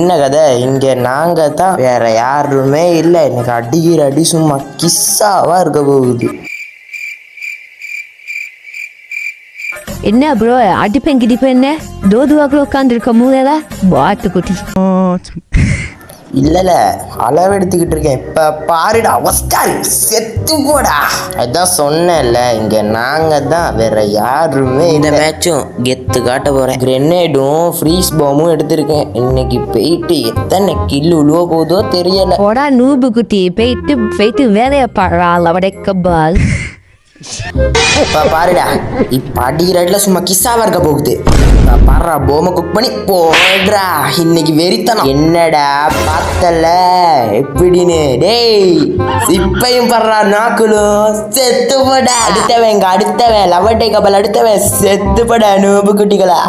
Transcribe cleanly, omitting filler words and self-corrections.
என்ன கதை, இங்க நாங்க தான், வேற யாருமே இல்லை. எனக்கு அடிக்கிற அடி சும்மா கிஸ்ஸாவா இருக்க போகுது. என்ன ப்ரோ அடிப்பேன் கிடிப்பேன் என்ன தோதுவாக்குள்ள உட்காந்துருக்க மூலையில வாத்து குட்டி. இல்ல அளவு எடுத்துக்கிட்டு இருக்கேன். இப்ப பாருடா அவஸ்கார் செத்து போடா. அதான் சொன்னேன்ல, இங்க நாங்க தான், வேற யாருமே. இந்த மேட்சும் கெத்து காட்ட போறேன். கிரெனேடும் ஃப்ரீஸ் பாமும் எடுத்திருக்கேன். இன்னைக்கு போயிட்டு எத்தனை கில்லு உழுவ போதோ தெரியல. போடா நூபு குட்டி போயிட்டு வேலையை பாடுறா லவடைக்க பால். இப்ப பாருடா, இப்ப அடிக்கிறதுல சும்மா கிஸ்ஸாவா இருக்க போகுது. பாடுறா போம குக் பண்ணி போடுறா. இன்னைக்கு வெறித்தனம். என்னடா பார்த்தல எப்படின்னு டேய், இப்பையும் படுறா நாக்குலும் செத்து போடா. அடுத்தவன் லவட்டை கப்பல் அடுத்தவன் செத்து போடா நூபு குட்டிகளா.